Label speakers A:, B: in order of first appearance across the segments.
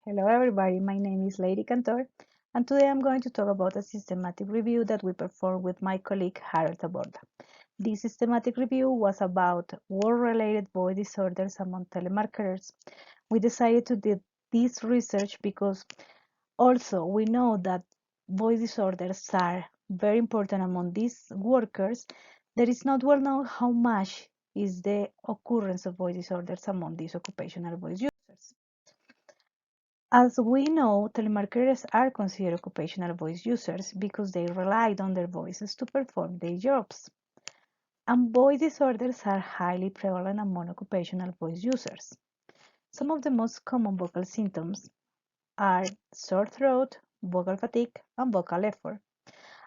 A: Hello everybody, my name is Lady Cantor, and today I'm going to talk about a systematic review that we performed with my colleague Harold Taborda. This systematic review was about work-related voice disorders among telemarketers. We decided to do this research because also we know that voice disorders are very important among these workers. There is not well known how much is the occurrence of voice disorders among these occupational voice users. As we know, telemarketers are considered occupational voice users because they relied on their voices to perform their jobs. And voice disorders are highly prevalent among occupational voice users. Some of the most common vocal symptoms are sore throat, vocal fatigue, and vocal effort.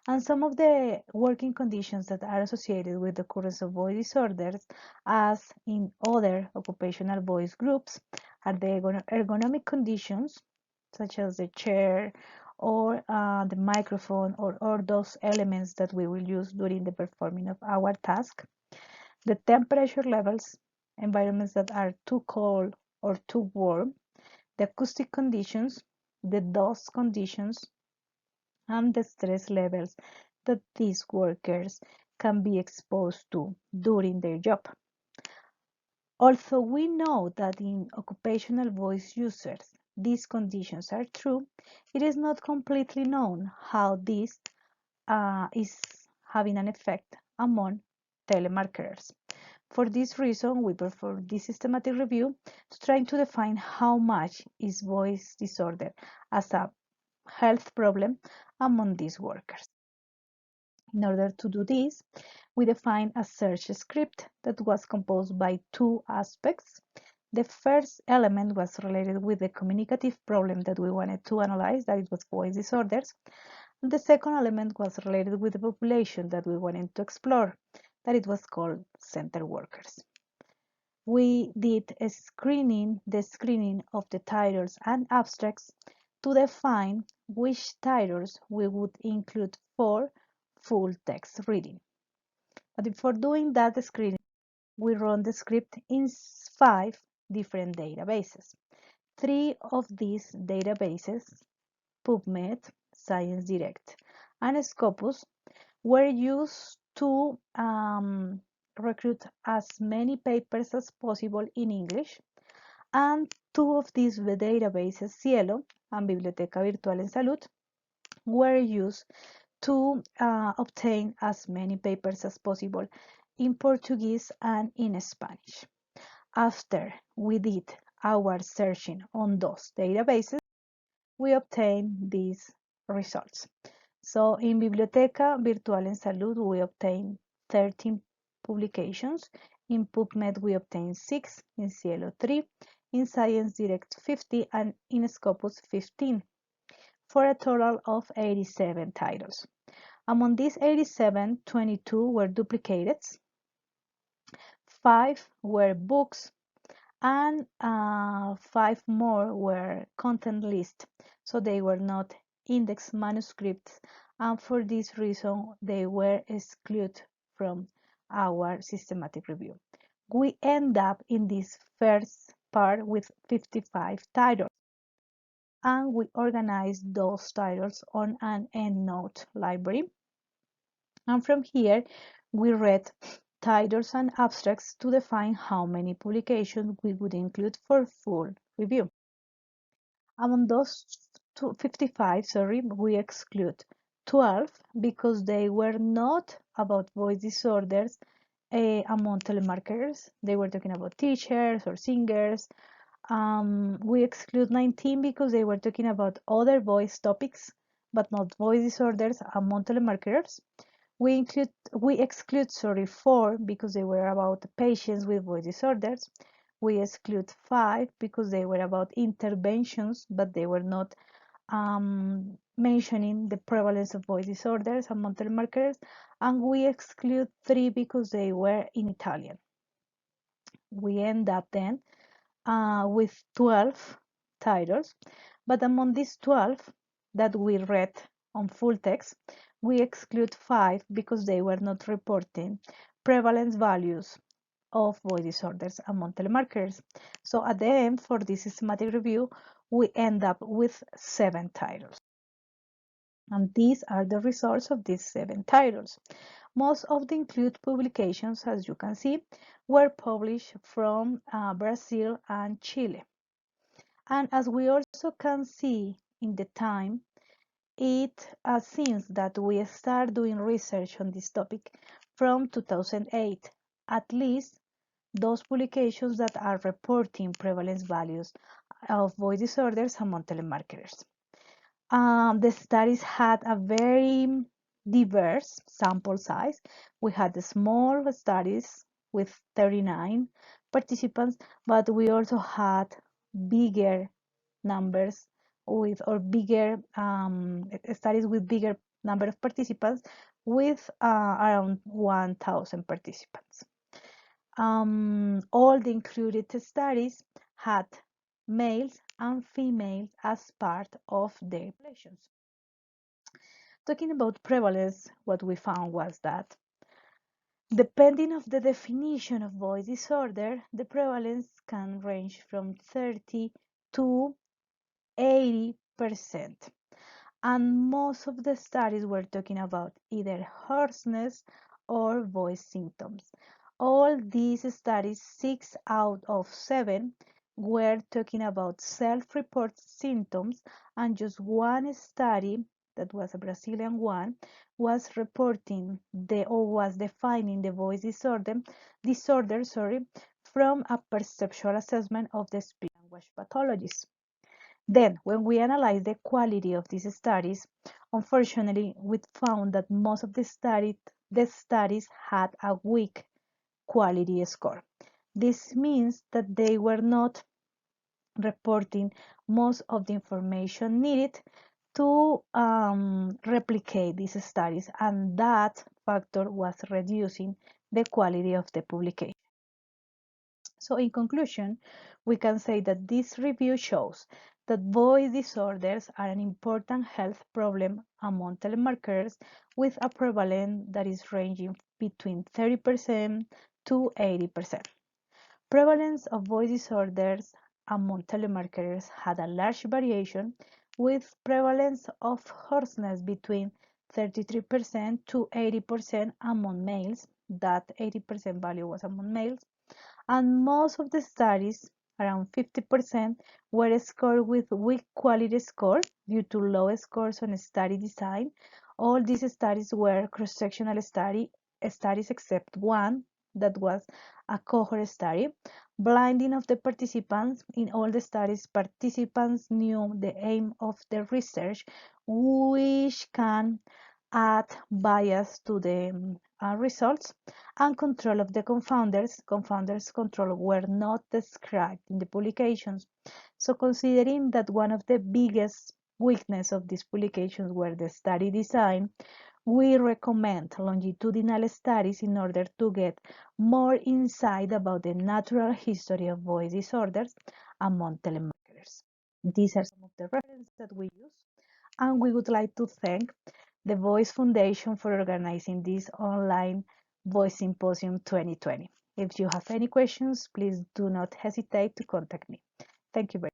A: And some of the working conditions that are associated with the occurrence of voice disorders, as in other occupational voice groups, are the ergonomic conditions, such as the chair or the microphone or those elements that we will use during the performing of our task, the temperature levels, environments that are too cold or too warm, the acoustic conditions, the dust conditions, and the stress levels that these workers can be exposed to during their job. Although we know that in occupational voice users these conditions are true, it is not completely known how this is having an effect among telemarketers. For this reason, we perform this systematic review to try to define how much is voice disorder as a health problem among these workers. In order to do this, we defined a search script that was composed by two aspects. The first element was related with the communicative problem that we wanted to analyze, that it was voice disorders. And the second element was related with the population that we wanted to explore, that it was called center workers. We did the screening of the titles and abstracts to define which titles we would include for full text reading. But before doing that screening, we run the script in 5 different databases. 3 of these databases, PubMed, ScienceDirect, and Scopus, were used to recruit as many papers as possible in English, and 2 of these databases, Cielo and Biblioteca Virtual en Salud, were used to obtain as many papers as possible in Portuguese and in Spanish. After we did our searching on those databases, we obtained these results. So in Biblioteca Virtual en Salud, we obtained 13 publications. In PubMed, we obtained 6, in Cielo 3, in ScienceDirect 50, and in Scopus 15, for a total of 87 titles. Among these 87, 22 were duplicated, 5 were books, and 5 more were content list. So they were not index manuscripts, and for this reason they were excluded from our systematic review. We end up in this first part with 55 titles, and we organize those titles on an EndNote library. And from here, we read titles and abstracts to define how many publications we would include for full review. Among those 55, we exclude 12 because they were not about voice disorders among telemarketers. They were talking about teachers or singers. We exclude 19 because they were talking about other voice topics, but not voice disorders among telemarketers. We exclude 4 because they were about patients with voice disorders. We exclude 5 because they were about interventions, but they were not mentioning the prevalence of voice disorders among telemarketers. And we exclude 3 because they were in Italian. We end up then with 12 titles, but among these 12 that we read on full text, we exclude 5 because they were not reporting prevalence values of voice disorders among telemarketers. So at the end, for this systematic review, we end up with 7 titles. And these are the results of these 7 titles. Most of the included publications, as you can see, were published from Brazil and Chile. And as we also can see in the time, it seems that we start doing research on this topic from 2008, at least those publications that are reporting prevalence values of voice disorders among telemarketers. The studies had a very diverse sample size. We had the small studies with 39 participants, but we also had bigger numbers with or bigger studies with bigger number of participants with around 1,000 participants. All the included studies had males and females as part of the populations. Talking about prevalence, what we found was that depending on the definition of voice disorder, the prevalence can range from 30 to 80%. And most of the studies were talking about either hoarseness or voice symptoms. All these studies, 6 out of 7, were talking about self-reported symptoms, and just one study, that was a Brazilian one, was reporting was defining the voice disorder, from a perceptual assessment of the speech language pathologies. Then, when we analyzed the quality of these studies, unfortunately, we found that most of the studies had a weak quality score. This means that they were not reporting most of the information needed to replicate these studies, and that factor was reducing the quality of the publication. So in conclusion, we can say that this review shows that voice disorders are an important health problem among telemarketers with a prevalence that is ranging between 30% to 80%. Prevalence of voice disorders among telemarketers had a large variation, with prevalence of hoarseness between 33% to 80% among males. That 80% value was among males, and most of the studies, around 50%, were scored with weak quality score due to low scores on study design. All these studies were cross-sectional studies except one that was a cohort study. Blinding of the participants. In all the studies, participants knew the aim of the research, which can add bias to the results, and control of the confounders. Confounders control were not described in the publications. So considering that one of the biggest weaknesses of these publications were the study design, we recommend longitudinal studies in order to get more insight about the natural history of voice disorders among telemarketers. These are some of the references that we use, and we would like to thank the Voice Foundation for organizing this online Voice Symposium 2020. If you have any questions, please do not hesitate to contact me. Thank you very much.